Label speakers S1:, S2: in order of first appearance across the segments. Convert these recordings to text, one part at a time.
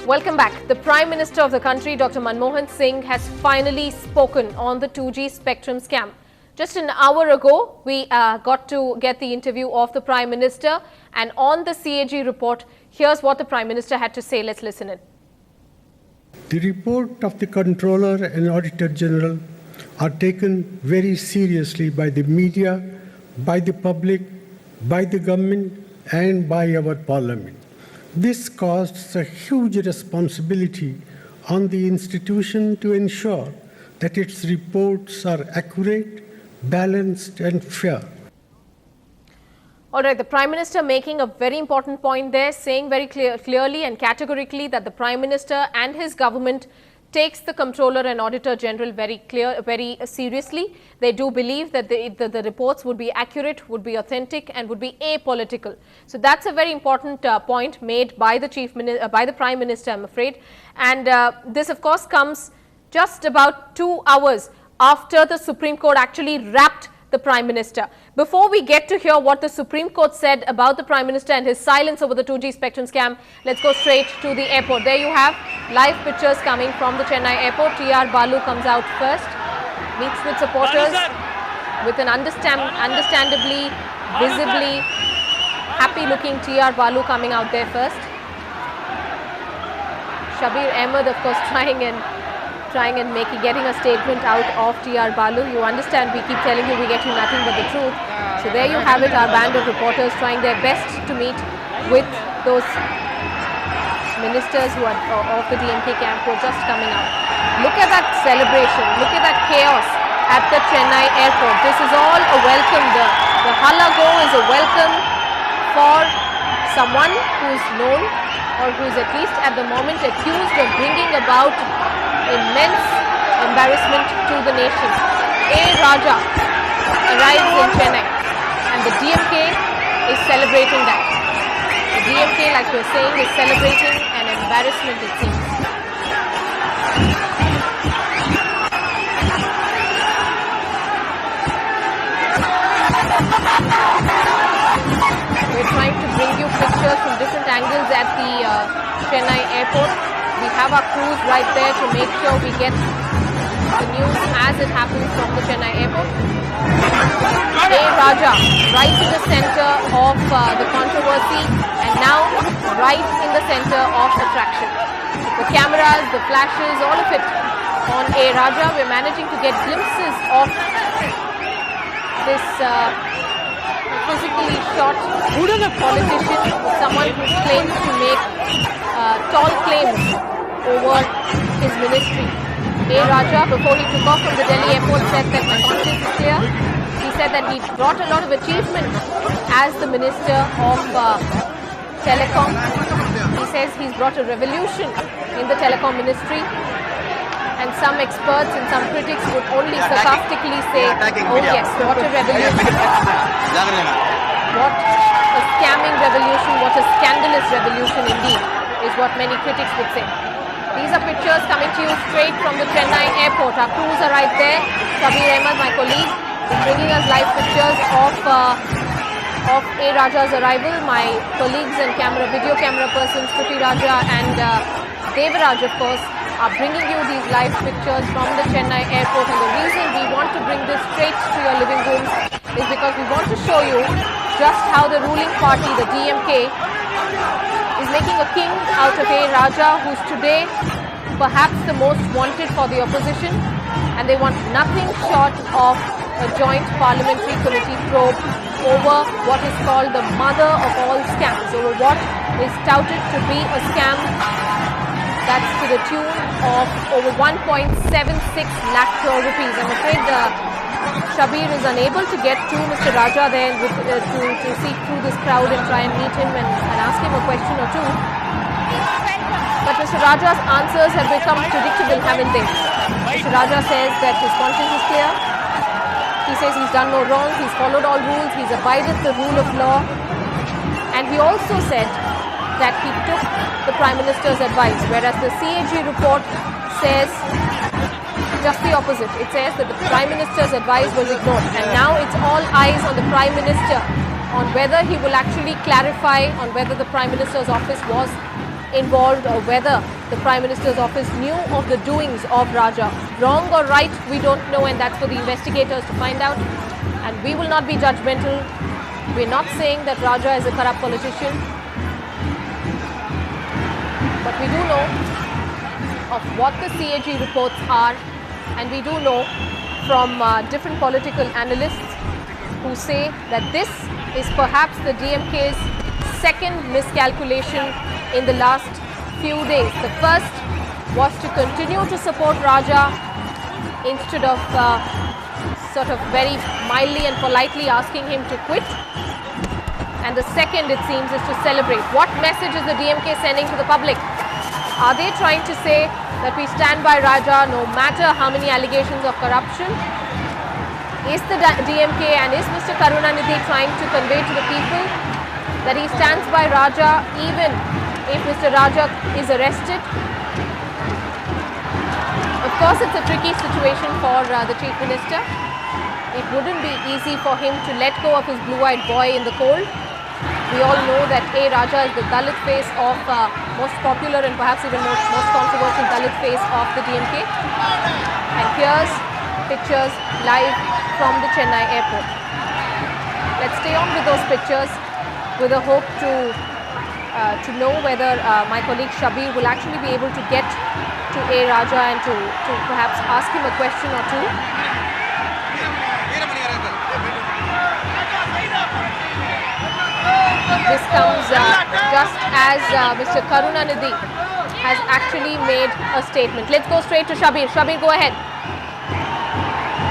S1: Welcome back. The Prime Minister of the country, Dr. Manmohan Singh, has finally spoken on the 2G spectrum scam. Just an hour ago, we got to get the interview of the Prime Minister, and on the CAG report, here's what the Prime Minister had to say. Let's listen in.
S2: The report of the Controller and Auditor General are taken very seriously by the media, by the public, by the government, and by our Parliament. This casts a huge responsibility on the institution to ensure that its reports are accurate, balanced, and fair.
S1: All right, the Prime Minister making a very important point there, saying very clearly and categorically that the Prime Minister and his government takes the Comptroller and Auditor General very seriously. They do believe that the reports would be accurate, would be authentic, and would be apolitical. So that's a very important point made by the Prime Minister, I'm afraid. And this, of course, comes just about 2 hours after the Supreme Court actually wrapped the Prime Minister. Before we get to hear what the Supreme Court said about the Prime Minister and his silence over the 2G spectrum scam, let's go straight to the airport. There you have live pictures coming from the Chennai airport. T.R. Balu comes out first, meets with supporters with an understandably, visibly happy looking T.R. Balu coming out there first. Shabir Ahmed, of course, trying and getting a statement out of T.R. Balu. You understand, we keep telling you we get you nothing but the truth. So there you have it, our band of reporters trying their best to meet with those ministers who are of the DMK camp who are just coming out. Look at that celebration, look at that chaos at the Chennai airport. This is all a welcome. The Halla Go is a welcome for someone who is known or who is at least at the moment accused of bringing about immense embarrassment to the nation. A. Raja arrives in Chennai and the DMK is celebrating that. The DMK, like we were saying, is celebrating an embarrassment, it seems. We're trying to bring you pictures from different angles at the Chennai airport. We have our crews right there to make sure we get the news as it happens from the Chennai airport. A. Raja, right in the center of the controversy and now right in the center of attraction. The cameras, the flashes, all of it on A. Raja. We're managing to get glimpses of this physically shot politician, someone who claims to make tall claims over his ministry. A. Raja, before he took off from the Delhi airport, said that my conscience is clear. He said that he brought a lot of achievement as the Minister of Telecom. He says he's brought a revolution in the Telecom Ministry. And some experts and some critics would only sarcastically say, oh yes, what a revolution. What a scamming revolution, what a scandalous revolution indeed, is what many critics would say. These are pictures coming to you straight from the Chennai airport. Our crews are right there. Shabir Ahmed, my colleague, is bringing us live pictures of A. Raja's arrival. My colleagues and video camera persons, Shruti Raja and Devaraj, of course, are bringing you these live pictures from the Chennai airport. And the reason we want to bring this straight to your living rooms is because we want to show you just how the ruling party, the DMK, is making a king out of A. Raja, who's today perhaps the most wanted for the opposition, and they want nothing short of a joint parliamentary committee probe over what is called the mother of all scams, over what is touted to be a scam that's to the tune of over 1.76 lakh crore rupees. I'm afraid Shabir is unable to get to Mr. Raja there to see through this crowd and try and meet him and ask him a question or two. But Mr. Raja's answers have become predictable, haven't they? Mr. Raja says that his conscience is clear. He says he's done no wrong, he's followed all rules, he's abided the rule of law. And he also said that he took the Prime Minister's advice, whereas the CAG report says just the opposite. It says that the Prime Minister's advice was ignored, and now it's all eyes on the Prime Minister on whether he will actually clarify on whether the Prime Minister's office was involved or whether the Prime Minister's office knew of the doings of Raja. Wrong or right, we don't know, and that's for the investigators to find out. And we will not be judgmental. We're not saying that Raja is a corrupt politician. But we do know of what the CAG reports are, and we do know from different political analysts who say that this is perhaps the DMK's second miscalculation in the last few days. The first was to continue to support Raja instead of sort of very mildly and politely asking him to quit. And the second, it seems, is to celebrate. What message is the DMK sending to the public? Are they trying to say that we stand by Raja no matter how many allegations of corruption? Is the DMK and is Mr. Karunanidhi trying to convey to the people that he stands by Raja even if Mr. Raja is arrested? Of course, it's a tricky situation for the Chief Minister. It wouldn't be easy for him to let go of his blue-eyed boy in the cold. We all know that A. Raja is the Dalit face of most popular and perhaps even most controversial Dalit face of the DMK. And here's pictures live from the Chennai airport. Let's stay on with those pictures with a hope to know whether my colleague Shabir will actually be able to get to A. Raja and to perhaps ask him a question or two. This comes just as Mr. Karunanidhi has actually made a statement. Let's go straight to Shabir. Shabir, go ahead.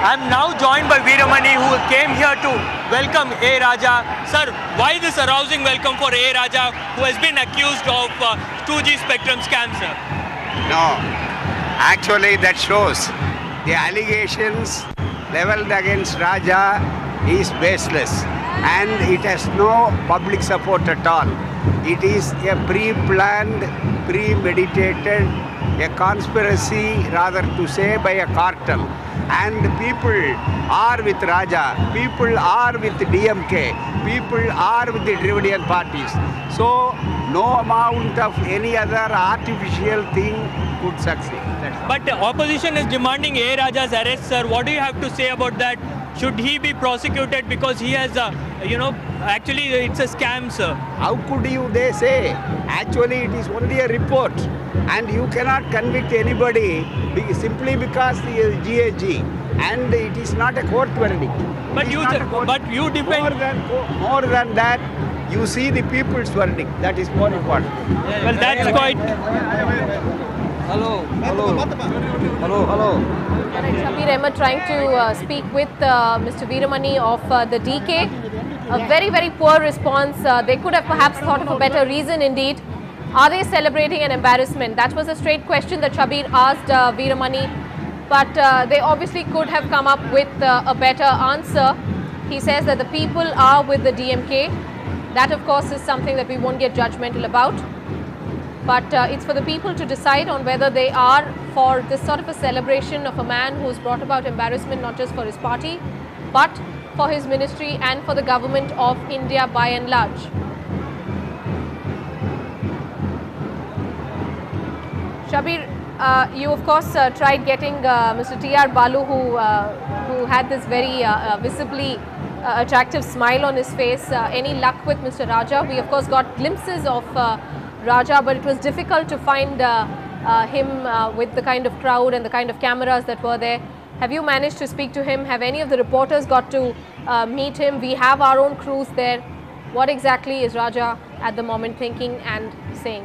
S3: I'm now joined by Veeramani, who came here to welcome A. Raja. Sir, why this arousing welcome for A. Raja, who has been accused of 2G spectrum scam, sir?
S4: No, actually that shows the allegations leveled against Raja is baseless and it has no public support at all. It is a pre-planned, premeditated, a conspiracy rather to say by a cartel. And people are with Raja, people are with DMK, people are with the Dravidian parties. So no amount of any other artificial thing could succeed.
S3: But the opposition is demanding A. Raja's arrest, sir. What do you have to say about that? Should he be prosecuted because he has, actually it's a scam, sir?
S4: How could they say? Actually, it is only a report, and you cannot convict anybody simply because he is GAG, and it is not a court verdict.
S3: But you defend
S4: more than that. You see the people's verdict. That is more important.
S3: Well, that's quite.
S4: Hello.
S1: Alright, Shabir Ahmed trying to speak with Mr. Veeramani of the DK. A very, very poor response. They could have perhaps thought of a better reason indeed. Are they celebrating an embarrassment? That was a straight question that Shabir asked Veeramani. But they obviously could have come up with a better answer. He says that the people are with the DMK. That, of course, is something that we won't get judgmental about. But it's for the people to decide on whether they are for this sort of a celebration of a man who's brought about embarrassment not just for his party, but for his ministry and for the government of India by and large. Shabir, you of course tried getting Mr. T.R. Balu, who had this very visibly attractive smile on his face. Any luck with Mr. Raja? We of course got glimpses of Raja, but it was difficult to find him with the kind of crowd and the kind of cameras that were there. Have you managed to speak to him? Have any of the reporters got to meet him? We have our own crews there. What exactly is Raja at the moment thinking and saying?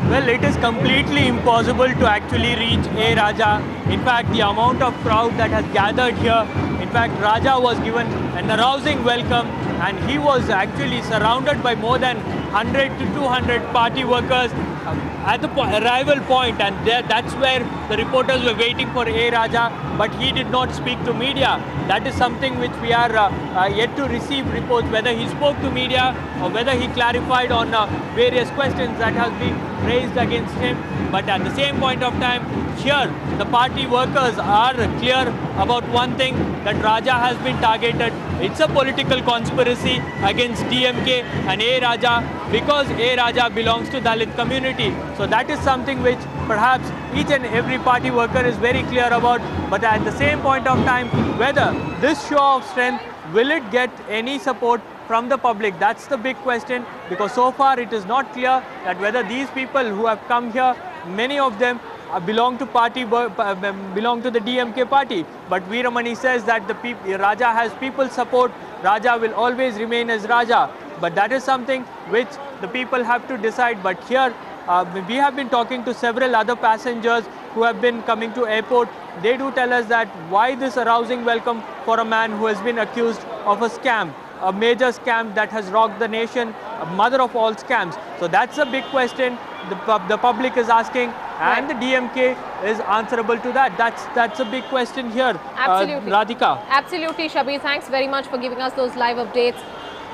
S3: Well, it is completely impossible to actually reach A. Raja. In fact, the amount of crowd that has gathered here, in fact, Raja was given an arousing welcome and he was actually surrounded by more than 100 to 200 party workers at the arrival point, and that's where the reporters were waiting for A. Raja, but he did not speak to media. That is something which we are yet to receive reports, whether he spoke to media or whether he clarified on various questions that have been raised against him. But at the same point of time, here, the party workers are clear about one thing, that Raja has been targeted. It's a political conspiracy against DMK and A. Raja, because A. Raja belongs to Dalit community. So that is something which perhaps each and every party worker is very clear about. But at the same point of time, whether this show of strength, will it get any support from the public? That's the big question, because so far it is not clear that whether these people who have come here, many of them belong to the DMK party. But Veeramani says that Raja has people's support. Raja will always remain as Raja. But that is something which the people have to decide. But here, we have been talking to several other passengers who have been coming to airport. They do tell us that why this arousing welcome for a man who has been accused of a scam, a major scam that has rocked the nation, a mother of all scams. So that's a big question the public is asking, and the DMK is answerable to that. That's a big question here.
S1: Absolutely.
S3: Radhika.
S1: Absolutely, Shabir. Thanks very much for giving us those live updates.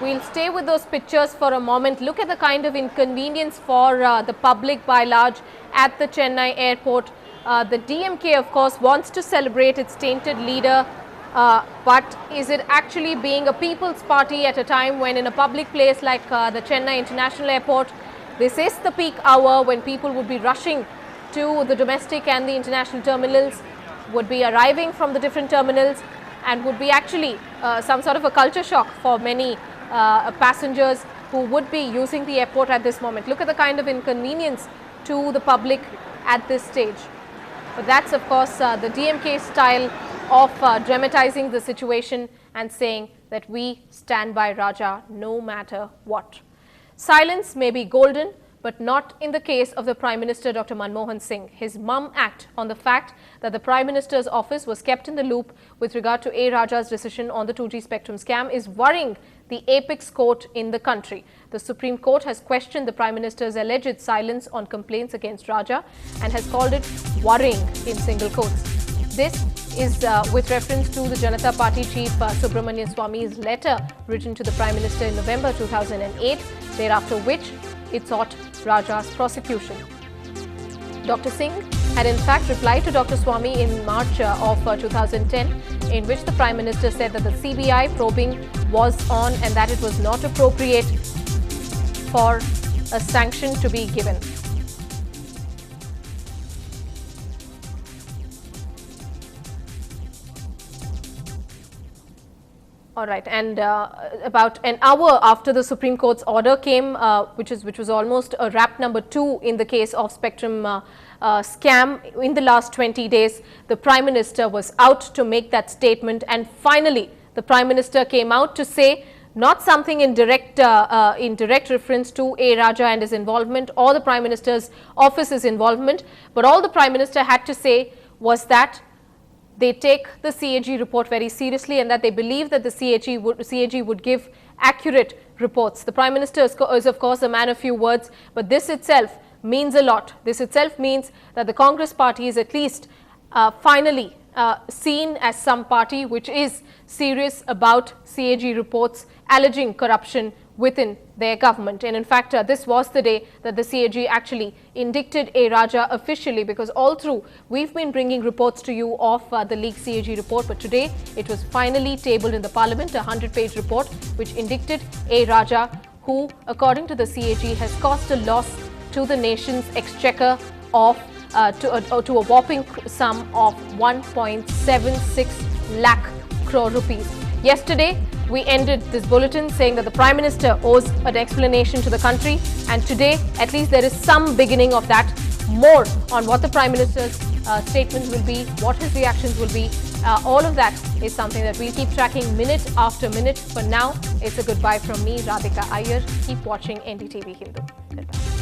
S1: We'll stay with those pictures for a moment. Look at the kind of inconvenience for the public by large at the Chennai airport. The DMK, of course, wants to celebrate its tainted leader. But is it actually being a people's party at a time when in a public place like the Chennai International Airport, this is the peak hour when people would be rushing to the domestic and the international terminals, would be arriving from the different terminals, and would be actually some sort of a culture shock for many passengers who would be using the airport at this moment. Look at the kind of inconvenience to the public at this stage. But that's, of course, the DMK style of dramatizing the situation and saying that we stand by Raja no matter what. Silence may be golden, but not in the case of the Prime Minister Dr. Manmohan Singh. His mum act on the fact that the Prime Minister's office was kept in the loop with regard to A. Raja's decision on the 2G spectrum scam is worrying the apex court in the country. The Supreme Court has questioned the Prime Minister's alleged silence on complaints against Raja and has called it worrying in single quotes. This is with reference to the Janata Party chief Subramanian Swamy's letter written to the Prime Minister in November 2008, thereafter which it sought Raja's prosecution. Dr. Singh had in fact replied to Dr. Swamy in March of 2010, in which the Prime Minister said that the CBI probing was on and that it was not appropriate for a sanction to be given. All right, and about an hour after the Supreme Court's order came, which was almost a wrap number 2 in the case of Spectrum scam in the last 20 days, the Prime Minister was out to make that statement, and finally the Prime Minister came out to say not something in direct reference to A. Raja and his involvement or the Prime Minister's office's involvement, but all the Prime Minister had to say was that they take the CAG report very seriously and that they believe that the CAG would give accurate reports. The Prime Minister is of course a man of few words, but this itself means a lot. This itself means that the Congress party is at least finally seen as some party which is serious about CAG reports alleging corruption within their government. And in fact, this was the day that the CAG actually indicted A. Raja officially, because all through we've been bringing reports to you of the leaked CAG report, but today it was finally tabled in the Parliament, a 100-page report which indicted A. Raja, who according to the CAG has caused a loss to the nation's exchequer of to a whopping sum of 1.76 lakh crore rupees. Yesterday, we ended this bulletin saying that the Prime Minister owes an explanation to the country, and today at least there is some beginning of that. More on what the Prime Minister's statement will be, what his reactions will be, all of that is something that we'll keep tracking minute after minute. For now, it's a goodbye from me, Radhika Iyer. Keep watching NDTV Hindu. Goodbye.